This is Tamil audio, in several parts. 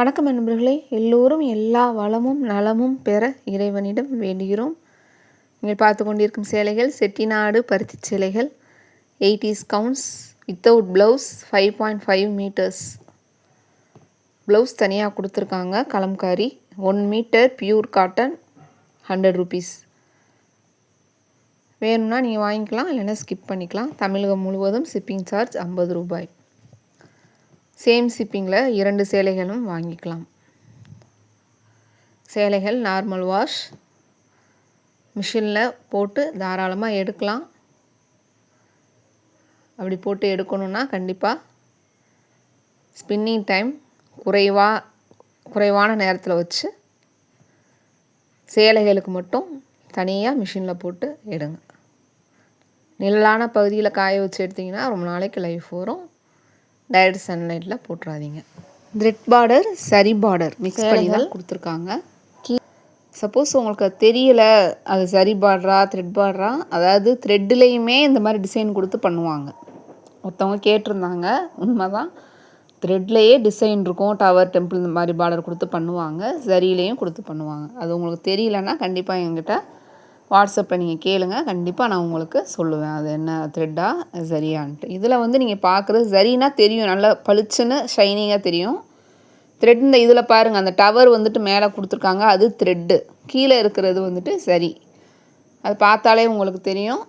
வணக்கம் நண்பர்களே, எல்லோரும் எல்லா வளமும் நலமும் பெற இறைவனிடம் வேண்டுகிறோம். நீங்கள் பார்த்து கொண்டிருக்கும் சேலைகள் செட்டிநாடு பருத்தி சேலைகள் 80s counts without blouse 5.5 metres. Blouse தனியாக கொடுத்துருக்காங்க. Kalamkari 1 metre pure cotton 100 rupees. வேணும்னா நீங்கள் வாங்கிக்கலாம், இல்லைன்னா ஸ்கிப் பண்ணிக்கலாம். தமிழகம் முழுவதும் ஷிப்பிங் சார்ஜ் 50 ரூபாய். சேம் ஷிப்பிங்கில் 2 சேலைகளும் வாங்கிக்கலாம். சேலைகள் நார்மல் வாஷ், மிஷினில் போட்டு தாராளமாக எடுக்கலாம். அப்படி போட்டு எடுக்கணுன்னா கண்டிப்பாக ஸ்பின்னிங் டைம் குறைவான நேரத்தில் வச்சு சேலைகளுக்கு மட்டும் தனியாக மிஷினில் போட்டு எடுங்க. நிழலான பகுதியில் காய வச்சு எடுத்திங்கன்னா ரொம்ப நாளைக்கு லைஃப் வரும். டைரக்ட் சன்லைட்டில் போட்டுறாதீங்க. த்ரெட் பார்டர், சரி பார்டர் மிக்ஸ் பண்ணி தான் கொடுத்துருக்காங்க. சப்போஸ் உங்களுக்கு அது தெரியலை, அது சரி பார்டரா த்ரெட் பார்டரா, அதாவது த்ரெட்லேயுமே இந்த மாதிரி டிசைன் கொடுத்து பண்ணுவாங்க. ஒருத்தவங்க கேட்டிருந்தாங்க, உண்மை தான். த்ரெட்லேயே டிசைன் இருக்கும், டவர் டெம்பிள் இந்த மாதிரி பார்டர் கொடுத்து பண்ணுவாங்க, சரியிலையும் கொடுத்து பண்ணுவாங்க. அது உங்களுக்கு தெரியலன்னா கண்டிப்பாக என்கிட்ட வாட்ஸ்அப்பில் நீங்கள் கேளுங்க, கண்டிப்பாக நான் உங்களுக்கு சொல்லுவேன் அது என்ன த்ரெட்டா சரியான்ட்டு. இதில் வந்து நீங்கள் பார்க்குறது சரினா தெரியும், நல்லா பளிச்சுன்னு ஷைனிங்காக தெரியும். த்ரெட் இந்த இதில் பாருங்கள், அந்த டவர் வந்துட்டு மேலே கொடுத்துருக்காங்க, அது த்ரெட்டு. கீழே இருக்கிறது வந்துட்டு சரி. அது பார்த்தாலே உங்களுக்கு தெரியும்.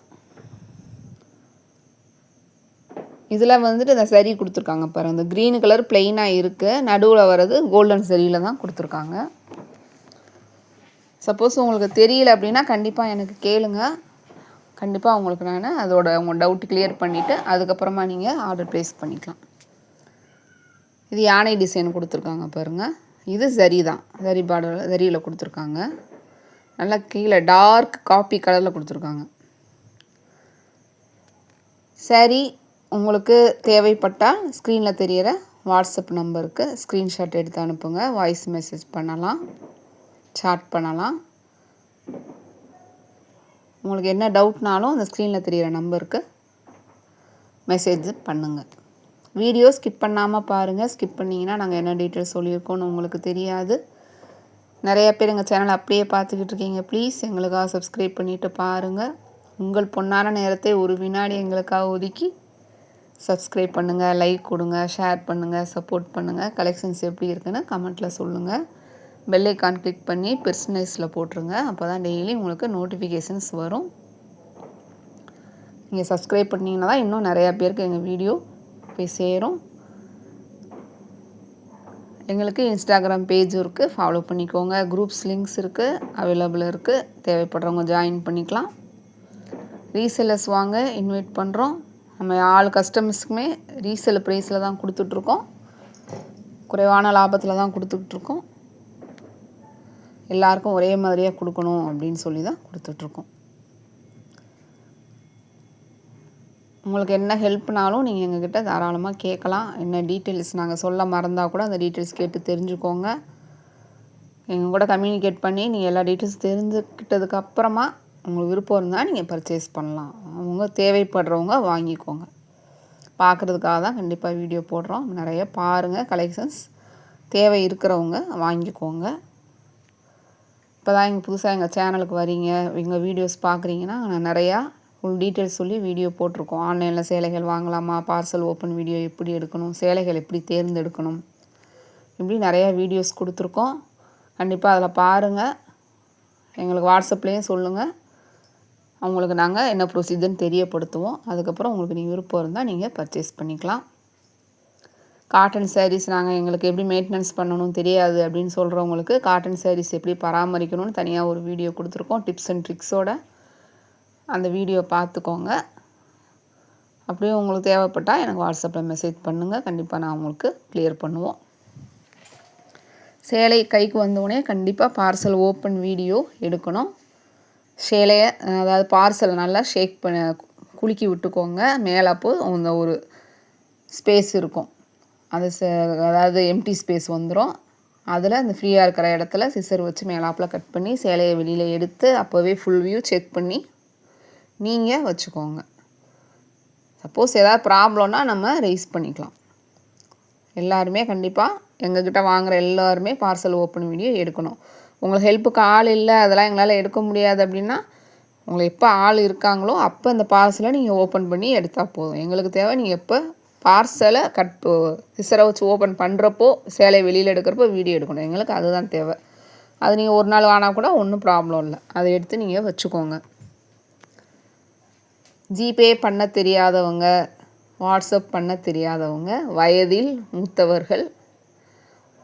இதில் வந்துட்டு இந்த சரி கொடுத்துருக்காங்க பாருங்கள். இந்த க்ரீன் கலர் ப்ளெயினாக இருக்குது, நடுவில் வர்றது கோல்டன் சரியில் தான் கொடுத்துருக்காங்க. சப்போஸ் உங்களுக்கு தெரியல அப்படின்னா கண்டிப்பாக எனக்கு கேளுங்க, கண்டிப்பாக உங்களுக்கு நான் உங்கள் டவுட் கிளியர் பண்ணிவிட்டு அதுக்கப்புறமா நீங்கள் ஆர்டர் ப்ளேஸ் பண்ணிக்கலாம். இது யானை டிசைன் கொடுத்துருக்காங்க பாருங்கள். இது சரி தான், சரி பார்டர் சரியில் கொடுத்துருக்காங்க. நல்லா கீழே டார்க் காப்பி கலரில் கொடுத்துருக்காங்க. சரி, உங்களுக்கு தேவைப்பட்டால் ஸ்க்ரீனில் தெரிகிற வாட்ஸ்அப் நம்பருக்கு ஸ்க்ரீன்ஷாட் எடுத்து அனுப்புங்க. வாய்ஸ் மெசேஜ் பண்ணலாம், சாட் பண்ணலாம். உங்களுக்கு என்ன டவுட்னாலும் அந்த ஸ்க்ரீனில் தெரிகிற நம்பருக்கு மெசேஜ் பண்ணுங்கள். வீடியோ ஸ்கிப் பண்ணாமல் பாருங்கள். ஸ்கிப் பண்ணிங்கன்னா நாங்கள் என்ன டீட்டெயில்ஸ் சொல்லியிருக்கோன்னு உங்களுக்கு தெரியாது. நிறைய பேர் எங்கள் சேனலை அப்படியே பார்த்துக்கிட்டு இருக்கீங்க. ப்ளீஸ் எங்களுக்காக சப்ஸ்கிரைப் பண்ணிவிட்டு பாருங்கள். உங்கள் பொன்னான நேரத்தை ஒரு வினாடி எங்களுக்காக ஒதுக்கி சப்ஸ்கிரைப் பண்ணுங்கள், லைக் கொடுங்க, ஷேர் பண்ணுங்கள், சப்போர்ட் பண்ணுங்கள். கலெக்ஷன்ஸ் எப்படி இருக்குன்னு கமெண்ட்டில் சொல்லுங்கள். பெல் ஐக்கான் கிளிக் பண்ணி பெர்சனலைஸில் போட்டுருங்க. அப்போ தான் டெய்லி உங்களுக்கு நோட்டிஃபிகேஷன்ஸ் வரும். நீங்கள் சப்ஸ்கிரைப் பண்ணிங்கன்னா தான் இன்னும் நிறையா பேருக்கு எங்கள் வீடியோ போய் சேரும். எங்களுக்கு இன்ஸ்டாகிராம் பேஜ் இருக்குது, ஃபாலோ பண்ணிக்கோங்க. குரூப்ஸ் லிங்க்ஸ் இருக்குது, அவைலபிள் இருக்குது. தேவைப்படுறவங்க ஜாயின் பண்ணிக்கலாம். ரீசெல்லர்ஸ் வாங்க இன்வைட் பண்ணுறோம். நம்ம ஆள் கஸ்டமர்ஸுக்குமே ரீசெல் ப்ரைஸில் தான் கொடுத்துட்ருக்கோம், குறைவான லாபத்தில் தான் கொடுத்துட்ருக்கோம். எல்லாருக்கும் ஒரே மாதிரியாக கொடுக்கணும் அப்படின்னு சொல்லி தான் கொடுத்துட்ருக்கோம். உங்களுக்கு என்ன ஹெல்ப்னாலும் நீங்கள் எங்ககிட்ட தாராளமாக கேட்கலாம். என்ன டீட்டெயில்ஸ் நாங்கள் சொல்ல மறந்தால் கூட அந்த டீட்டெயில்ஸ் கேட்டு தெரிஞ்சுக்கோங்க. எங்கள் கூட கம்யூனிகேட் பண்ணி நீங்கள் எல்லா டீட்டெயில்ஸ் தெரிஞ்சுக்கிட்டதுக்கு அப்புறமா உங்களுக்கு விருப்பம் இருந்தால் நீங்கள் பர்ச்சேஸ் பண்ணலாம். அவங்க தேவைப்படுறவங்க வாங்கிக்கோங்க. பார்க்குறதுக்காக தான் கண்டிப்பாக வீடியோ போடுறோம். நிறைய பாருங்கள் கலெக்ஷன்ஸ். தேவை இருக்கிறவங்க வாங்கிக்கோங்க. இப்போ தான் எங்கள் புதுசாக எங்கள் சேனலுக்கு வரீங்க, எங்கள் வீடியோஸ் பார்க்குறீங்கன்னா நான் நிறையா ஃபுல் டீட்டெயில்ஸ் சொல்லி வீடியோ போட்டிருக்கோம். ஆன்லைனில் சேலைகள் வாங்கலாமா, பார்சல் ஓப்பன் வீடியோ எப்படி எடுக்கணும், சேலைகள் எப்படி தேர்ந்தெடுக்கணும், இப்படி நிறையா வீடியோஸ் கொடுத்துருக்கோம். கண்டிப்பாக அதில் பாருங்கள். எங்களுக்கு வாட்ஸ்அப்லேயும் சொல்லுங்கள், அவங்களுக்கு நாங்கள் என்ன ப்ரொசீஜர்னு தெரியப்படுத்துவோம். அதுக்கப்புறம் உங்களுக்கு நீங்கள் விருப்பம் இருந்தால் நீங்கள் பர்ச்சேஸ் பண்ணிக்கலாம். காட்டன் சாரீஸ் நாங்கள் எங்களுக்கு எப்படி மெயின்டெனன்ஸ் பண்ணணும் தெரியாது அப்படின்னு சொல்கிறவங்களுக்கு காட்டன் சாரீஸ் எப்படி பராமரிக்கணும்னு தனியாக ஒரு வீடியோ கொடுத்துருக்கோம், டிப்ஸ் அண்ட் ட்ரிக்ஸோட. அந்த வீடியோ பார்த்துக்கோங்க. அப்படியே உங்களுக்கு தேவைப்பட்டால் எனக்கு வாட்ஸ்அப்பில் மெசேஜ் பண்ணுங்கள், கண்டிப்பாக நான் உங்களுக்கு கிளியர் பண்ணுவோம். சேலை கைக்கு வந்தோடனே கண்டிப்பாக பார்சல் ஓப்பன் வீடியோ எடுக்கணும். சேலையை அதாவது பார்சல் நல்லா ஷேக் பண்ண குலுக்கி விட்டுக்கோங்க. மேலே போய் அந்த ஒரு ஸ்பேஸ் இருக்கும், அது அதாவது எம்டி ஸ்பேஸ் வந்துடும். அதில் அந்த ஃப்ரீயாக இருக்கிற இடத்துல சிசர் வச்சு மேலாப்பில் கட் பண்ணி சேலையை வெளியில் எடுத்து அப்போவே ஃபுல் வியூ செக் பண்ணி நீங்கள் வச்சுக்கோங்க. சப்போஸ் ஏதாவது ப்ராப்ளம்னா நம்ம ரைஸ் பண்ணிக்கலாம். எல்லாருமே கண்டிப்பாக எங்ககிட்ட வாங்குகிற எல்லாருமே பார்சல் ஓப்பன் வீடியோ எடுக்கணும். உங்களுக்கு ஹெல்ப்புக்கு ஆள் இல்லை, அதெல்லாம் எங்களால் எடுக்க முடியாது அப்படின்னா, உங்களுக்கு எப்போ ஆள் இருக்காங்களோ அப்போ அந்த பார்சலை நீங்கள் ஓப்பன் பண்ணி எடுத்தால் போதும். எங்களுக்கு தேவை நீங்கள் எப்போ பார்சலை சிசரை வச்சு ஓப்பன் பண்ணுறப்போ, சேலையை வெளியில் எடுக்கிறப்போ வீடியோ எடுக்கணும். எங்களுக்கு அதுதான் தேவை. அது நீங்கள் ஒரு நாள் ஆனால் கூட ஒன்றும் ப்ராப்ளம் இல்லை. அதை எடுத்து நீங்கள் வச்சுக்கோங்க. ஜிபே பண்ண தெரியாதவங்க, வாட்ஸ்அப் பண்ண தெரியாதவங்க, வயதில் மூத்தவர்கள்,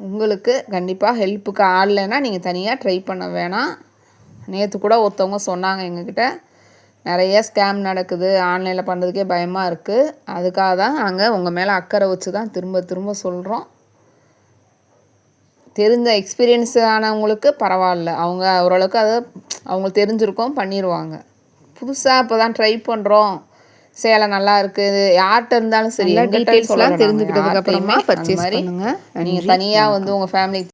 உங்களுக்கு கண்டிப்பாக ஹெல்ப்புக்கு ஆள் இல்லைன்னா நீங்கள் தனியாக ட்ரை பண்ண வேணாம். நேற்று கூட ஒருத்தவங்க சொன்னாங்க எங்ககிட்ட, நிறைய ஸ்கேம் நடக்குது, ஆன்லைனில் பண்ணுறதுக்கே பயமாக இருக்குது. அதுக்காக தான் நாங்கள் உங்கள் மேலே அக்கறை வச்சு தான் திரும்ப திரும்ப சொல்கிறோம். தெரிஞ்ச எக்ஸ்பீரியன்ஸ் ஆனவங்களுக்கு பரவாயில்ல, அவங்க ஓரளவுக்கு அதை அவங்களுக்கு தெரிஞ்சிருக்கோம், பண்ணிடுவாங்க. புதுசாக இப்போ தான் ட்ரை பண்ணுறோம், சேலை நல்லா இருக்குது, யார்கிட்ட இருந்தாலும் சரி, டீட்டெயில்ஸ்லாம் தெரிஞ்சுக்கிட்டதுக்கப்புறமா பர்ச்சேஸ் பண்ணுங்கள். நீங்கள் தனியாக வந்து உங்கள் ஃபேமிலி